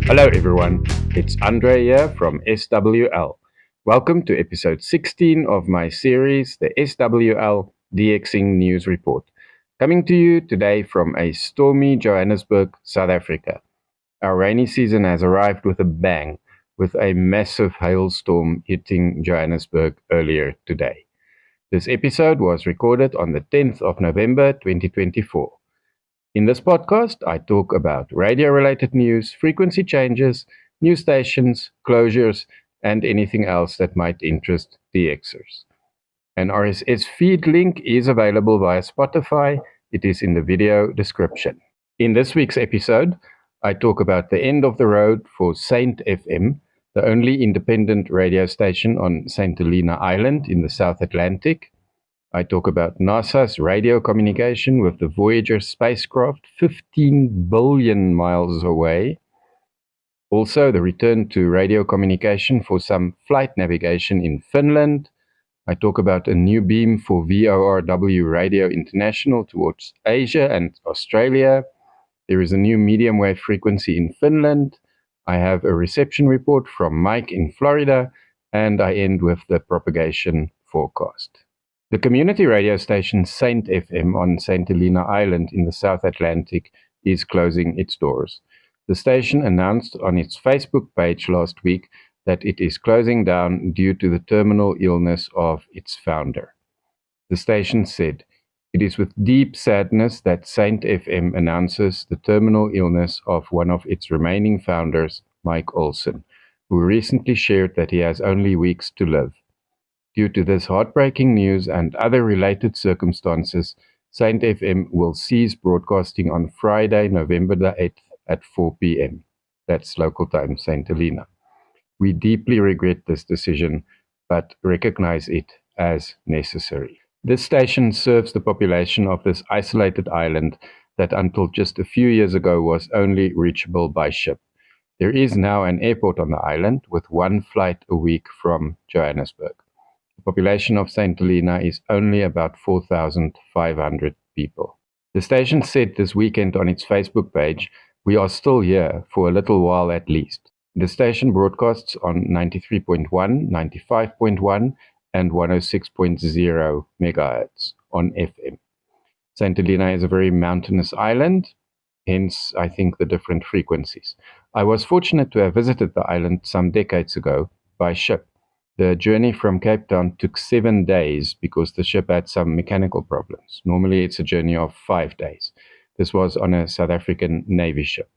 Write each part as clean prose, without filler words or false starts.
Hello everyone, it's Andre here from SWL. Welcome to episode 16 of my series, the SWL DXing News Report. Coming to you today from a stormy Johannesburg, South Africa. Our rainy season has arrived with a bang, with a massive hailstorm hitting Johannesburg earlier today. This episode was recorded on the 10th of November 2024. In this podcast, I talk about radio-related news, frequency changes, new stations, closures, and anything else that might interest DXers. An RSS feed link is available via Spotify. It is in the video description. In this week's episode, I talk about the end of the road for St FM, the only independent radio station on St Helena Island in the South Atlantic. I talk about NASA's radio communication with the Voyager spacecraft 15 billion miles away. Also, the return to radio communication for some flight navigation in Finland. I talk about a new beam for VORW Radio International towards Asia and Australia. There is a new medium wave frequency in Finland. I have a reception report from Mike in Florida, and I end with the propagation forecast. The community radio station St FM on St Helena Island in the South Atlantic is closing its doors. The station announced on its Facebook page last week that it is closing down due to the terminal illness of its founder. The station said, "It is with deep sadness that St FM announces the terminal illness of one of its remaining founders, Mike Olson, who recently shared that he has only weeks to live. Due to this heartbreaking news and other related circumstances, St FM will cease broadcasting on Friday, November the 8th at 4 p.m. That's local time, St Helena. We deeply regret this decision, but recognize it as necessary." This station serves the population of this isolated island that until just a few years ago was only reachable by ship. There is now an airport on the island with one flight a week from Johannesburg. The population of St Helena is only about 4,500 people. The station said this weekend on its Facebook page, "We are still here for a little while at least." The station broadcasts on 93.1, 95.1, and 106.0 megahertz on FM. St Helena is a very mountainous island, hence I think the different frequencies. I was fortunate to have visited the island some decades ago by ship. The journey from Cape Town took 7 days because the ship had some mechanical problems. Normally it's a journey of 5 days. This was on a South African Navy ship.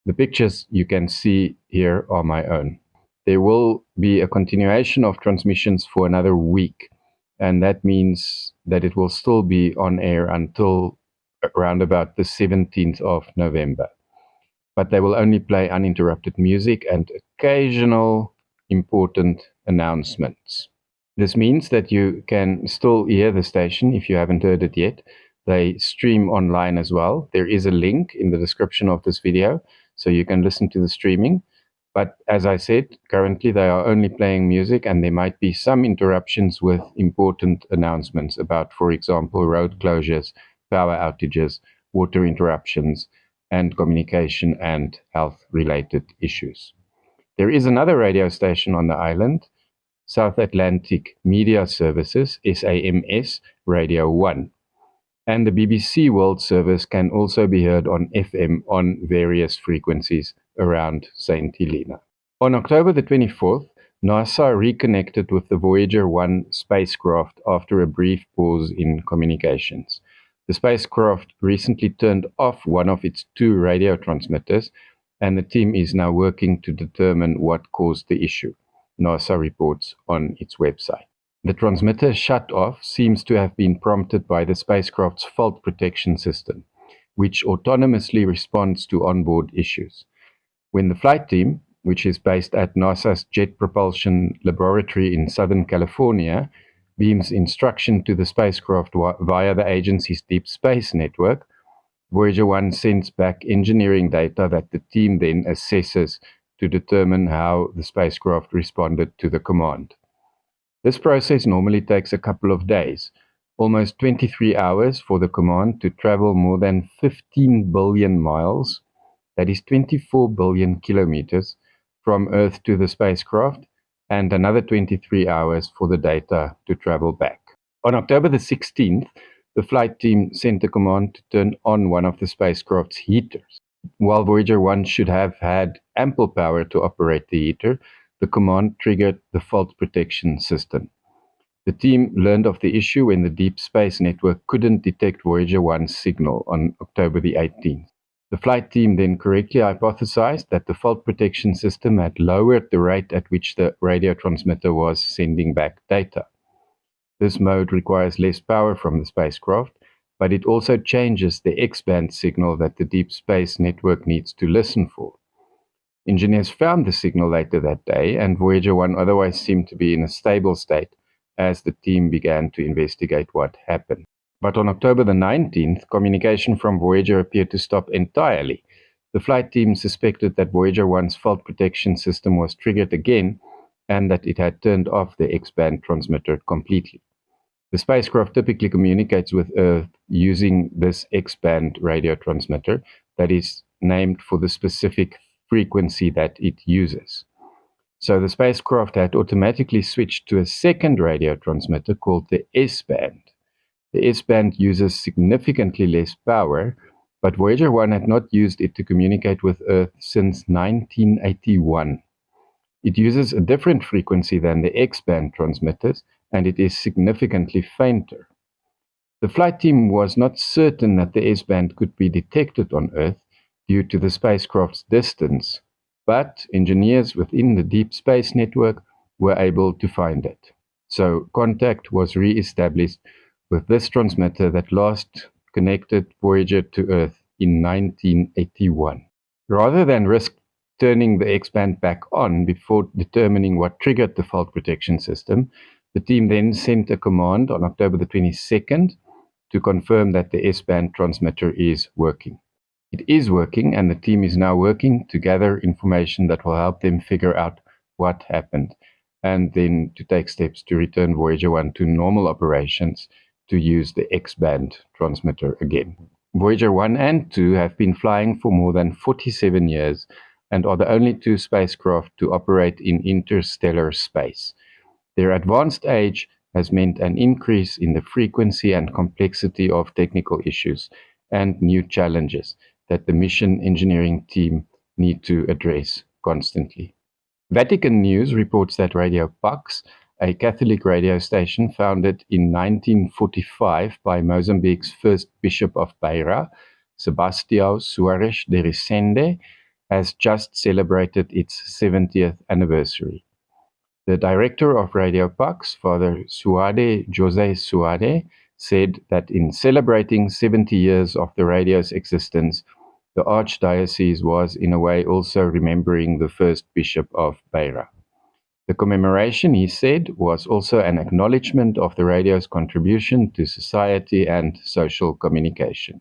The pictures you can see here are my own. There will be a continuation of transmissions for another week, and that means that it will still be on air until around about the 17th of November. But they will only play uninterrupted music and occasional important announcements. This means that you can still hear the station if you haven't heard it yet. They stream online as well. There is a link in the description of this video, so you can listen to the streaming. But as I said, currently they are only playing music, and there might be some interruptions with important announcements about, for example, road closures, power outages, water interruptions, and communication and health-related issues. There is another radio station on the island, South Atlantic Media Services, SAMS Radio 1. And the BBC World Service can also be heard on FM on various frequencies around St Helena. On October the 24th, NASA reconnected with the Voyager 1 spacecraft after a brief pause in communications. The spacecraft recently turned off one of its 2 radio transmitters, and the team is now working to determine what caused the issue, NASA reports on its website. The transmitter shut off seems to have been prompted by the spacecraft's fault protection system, which autonomously responds to onboard issues. When the flight team, which is based at NASA's Jet Propulsion Laboratory in Southern California, beams instruction to the spacecraft via the agency's Deep Space Network, Voyager 1 sends back engineering data that the team then assesses to determine how the spacecraft responded to the command. This process normally takes a couple of days, almost 23 hours for the command to travel more than 15 billion miles, that is 24 billion kilometers, from Earth to the spacecraft, and another 23 hours for the data to travel back. On October the 16th, the flight team sent a command to turn on one of the spacecraft's heaters. While Voyager 1 should have had ample power to operate the heater, the command triggered the fault protection system. The team learned of the issue when the Deep Space Network couldn't detect Voyager 1's signal on October the 18th. The flight team then correctly hypothesized that the fault protection system had lowered the rate at which the radio transmitter was sending back data. This mode requires less power from the spacecraft, but it also changes the X-band signal that the Deep Space Network needs to listen for. Engineers found the signal later that day, and Voyager 1 otherwise seemed to be in a stable state as the team began to investigate what happened. But on October the 19th, communication from Voyager appeared to stop entirely. The flight team suspected that Voyager 1's fault protection system was triggered again, and that it had turned off the X-band transmitter completely. The spacecraft typically communicates with Earth using this X-band radio transmitter that is named for the specific frequency that it uses. So the spacecraft had automatically switched to a second radio transmitter called the S-band. The S-band uses significantly less power, but Voyager 1 had not used it to communicate with Earth since 1981. It uses a different frequency than the X-band transmitters, and it is significantly fainter. The flight team was not certain that the S-band could be detected on Earth due to the spacecraft's distance, but engineers within the Deep Space Network were able to find it. So contact was re-established with this transmitter that last connected Voyager to Earth in 1981. Rather than risk turning the X-band back on before determining what triggered the fault protection system, the team then sent a command on October the 22nd to confirm that the S-band transmitter is working. It is working, and the team is now working to gather information that will help them figure out what happened, and then to take steps to return Voyager 1 to normal operations to use the X-band transmitter again. Voyager 1 and 2 have been flying for more than 47 years and are the only two spacecraft to operate in interstellar space. Their advanced age has meant an increase in the frequency and complexity of technical issues and new challenges that the mission engineering team need to address constantly. Vatican News reports that Radio Pax, a Catholic radio station founded in 1945 by Mozambique's first Bishop of Beira, Sebastião Soares de Resende, has just celebrated its 70th anniversary. The director of Radio Pax, Father Suade Jose Suade, said that in celebrating 70 years of the radio's existence, the Archdiocese was in a way also remembering the first Bishop of Beira. The commemoration, he said, was also an acknowledgement of the radio's contribution to society and social communication.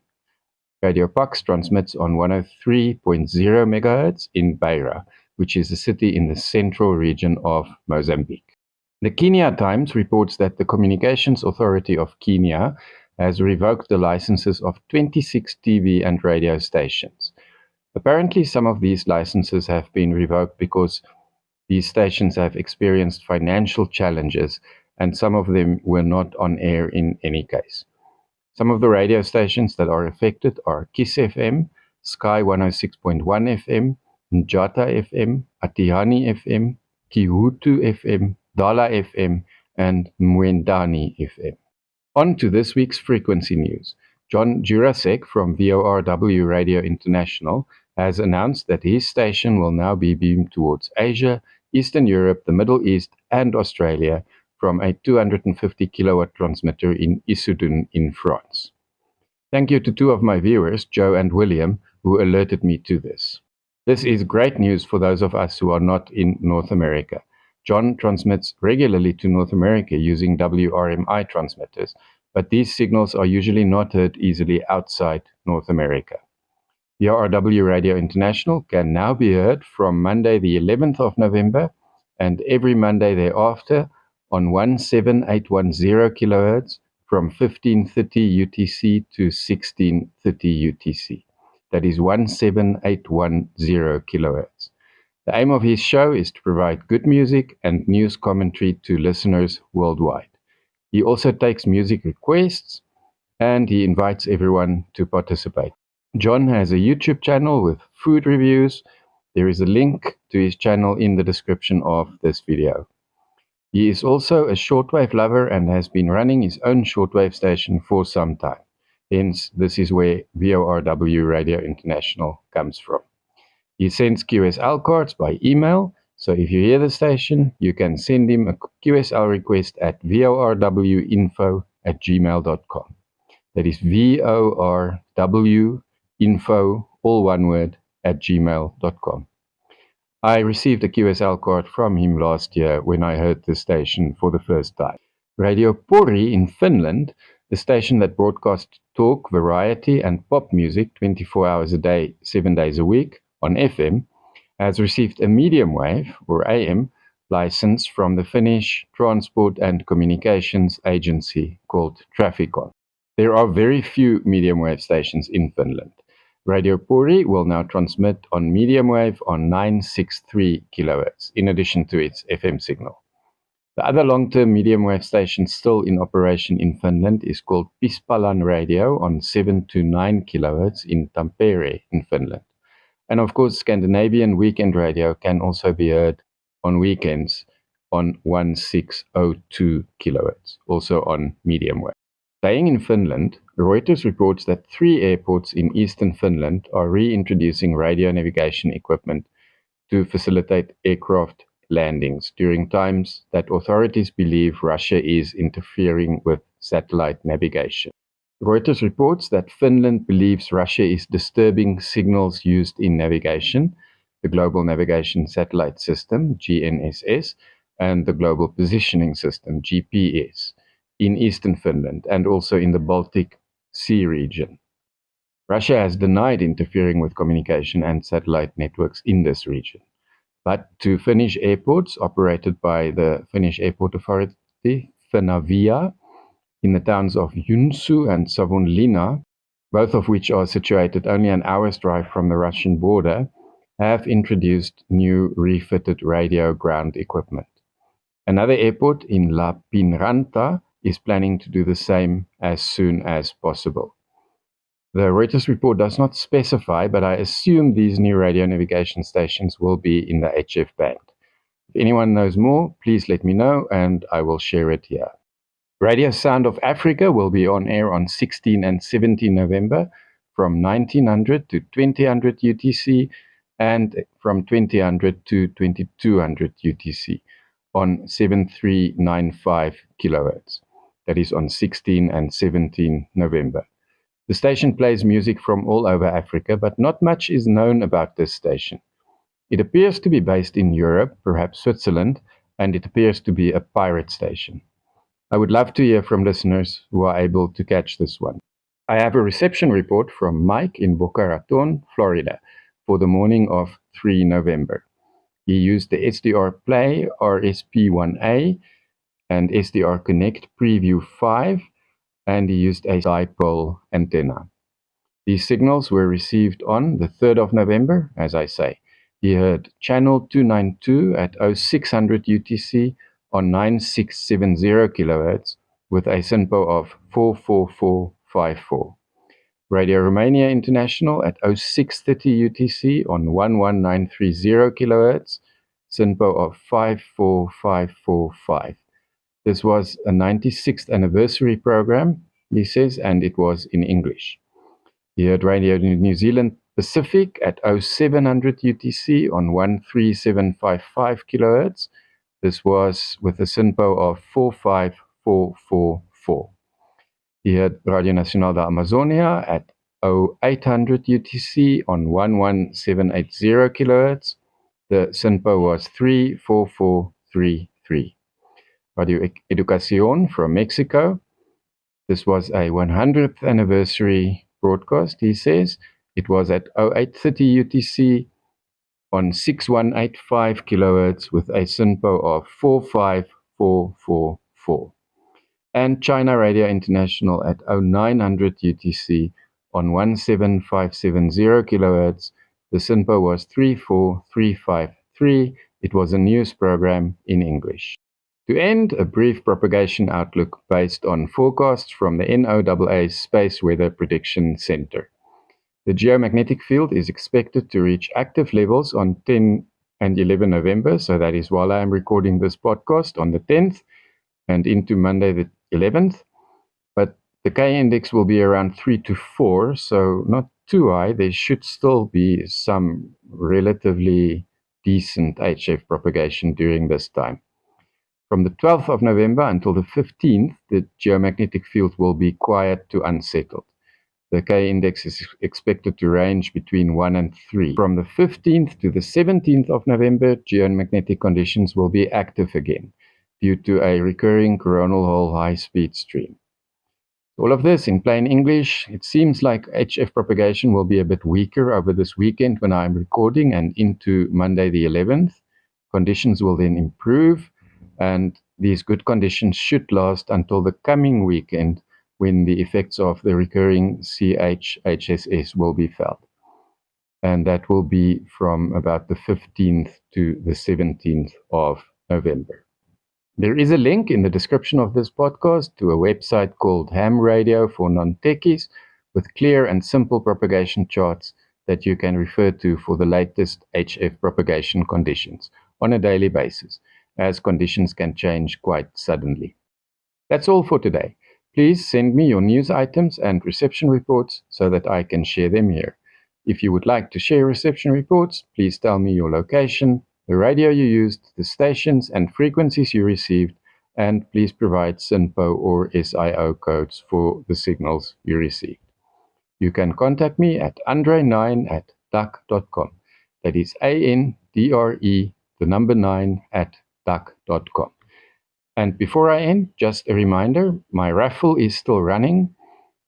Radio Pax transmits on 103.0 MHz in Beira, which is a city in the central region of Mozambique. The Kenya Times reports that the Communications Authority of Kenya has revoked the licenses of 26 TV and radio stations. Apparently, some of these licenses have been revoked because these stations have experienced financial challenges, and some of them were not on air in any case. Some of the radio stations that are affected are Kiss FM, Sky 106.1 FM, Njata FM, Atihani FM, Kihutu FM, Dala FM, and Mwendani FM. On to this week's frequency news. John Jurasek from VORW Radio International has announced that his station will now be beamed towards Asia, Eastern Europe, the Middle East, and Australia from a 250 kilowatt transmitter in Issoudun in France. Thank you to two of my viewers, Joe and William, who alerted me to this. This is great news for those of us who are not in North America. John transmits regularly to North America using WRMI transmitters, but these signals are usually not heard easily outside North America. VORW Radio International can now be heard from Monday the 11th of November and every Monday thereafter on 17810 kHz from 1530 UTC to 1630 UTC. that is 17810 kilohertz. The aim of his show is to provide good music and news commentary to listeners worldwide. He also takes music requests and he invites everyone to participate. John has a YouTube channel with food reviews. There is a link to his channel in the description of this video. He is also a shortwave lover and has been running his own shortwave station for some time. Hence, this is where VORW Radio International comes from. He sends QSL cards by email, so if you hear the station, you can send him a QSL request at vorwinfo@gmail.com. That is VORWinfo, all one word, @gmail.com. I received a QSL card from him last year when I heard the station for the first time. Radio Pori in Finland, the station that broadcasts talk, variety, and pop music 24 hours a day, 7 days a week on FM, has received a medium wave, or AM, license from the Finnish Transport and Communications Agency called Traficon. There are very few medium wave stations in Finland. Radio Pori will now transmit on medium wave on 963 kilohertz, in addition to its FM signal. The other long-term medium wave station still in operation in Finland is called Pispalan Radio on 7 to 9 kilohertz in Tampere in Finland. And of course, Scandinavian weekend radio can also be heard on weekends on 1602 kilohertz, also on medium wave. Staying in Finland, Reuters reports that 3 airports in eastern Finland are reintroducing radio navigation equipment to facilitate aircraft landings during times that authorities believe Russia is interfering with satellite navigation. Reuters reports that Finland believes Russia is disturbing signals used in navigation, the Global Navigation Satellite System, GNSS, and the Global Positioning System, GPS, in eastern Finland and also in the Baltic Sea region. Russia has denied interfering with communication and satellite networks in this region. But to Finnish airports operated by the Finnish Airport Authority, Finavia, in the towns of Joensuu and Savonlinna, both of which are situated only an hour's drive from the Russian border, have introduced new refitted radio ground equipment. Another airport in Lappeenranta is planning to do the same as soon as possible. The Reuters report does not specify, but I assume these new radio navigation stations will be in the HF band. If anyone knows more, please let me know and I will share it here. Radio Sound of Africa will be on air on 16 and 17 November from 1900 to 2000 UTC and from 2000 to 2200 UTC on 7395 kilohertz. That is on 16 and 17 November. The station plays music from all over Africa, but not much is known about this station. It appears to be based in Europe, perhaps Switzerland, and it appears to be a pirate station. I would love to hear from listeners who are able to catch this one. I have a reception report from Mike in Boca Raton, Florida, for the morning of 3 November. He used the SDR Play RSP1A and SDR Connect Preview 5, and he used a dipole antenna. These signals were received on the 3rd of November, as I say. He heard channel 292 at 0600 UTC on 9670 kilohertz with a SINPO of 44454. Radio Romania International at 0630 UTC on 11930 kilohertz, SINPO of 54545. This was a 96th anniversary program, he says, and it was in English. He heard Radio New Zealand Pacific at 0700 UTC on 13755 kilohertz. This was with a SINPO of 45444. He heard Radio Nacional da Amazonia at 0800 UTC on 11780 kilohertz. The SINPO was 34433. Radio Educación from Mexico. This was a 100th anniversary broadcast, he says. It was at 0830 UTC on 6185 kilohertz with a SINPO of 45444. And China Radio International at 0900 UTC on 17570 kHz. The SINPO was 34353. It was a news program in English. To end, a brief propagation outlook based on forecasts from the NOAA Space Weather Prediction Center. The geomagnetic field is expected to reach active levels on 10 and 11 November, so that is while I am recording this podcast on the 10th and into Monday the 11th. But the K-index will be around 3 to 4, so not too high. There should still be some relatively decent HF propagation during this time. From the 12th of November until the 15th, the geomagnetic field will be quiet to unsettled. The K-index is expected to range between 1 and 3. From the 15th to the 17th of November, geomagnetic conditions will be active again due to a recurring coronal hole high-speed stream. All of this in plain English, it seems like HF propagation will be a bit weaker over this weekend when I'm recording and into Monday the 11th. Conditions will then improve, and these good conditions should last until the coming weekend, when the effects of the recurring CHHSS will be felt. And that will be from about the 15th to the 17th of November. There is a link in the description of this podcast to a website called Ham Radio for non-techies with clear and simple propagation charts that you can refer to for the latest HF propagation conditions on a daily basis, as conditions can change quite suddenly. That's all for today. Please send me your news items and reception reports so that I can share them here. If you would like to share reception reports, please tell me your location, the radio you used, the stations and frequencies you received, and please provide SINPO or SIO codes for the signals you received. You can contact me at andre9@duck.com. That is ANDRE, the number 9 at duck.com. And before I end, just a reminder, my raffle is still running.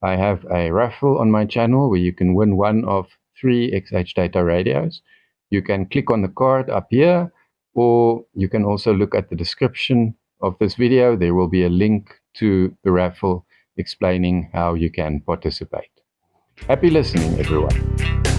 I have a raffle on my channel where you can win one of 3 XHDATA radios. You can click on the card up here, or you can also look at the description of this video. There will be a link to the raffle explaining how you can participate. Happy listening, everyone.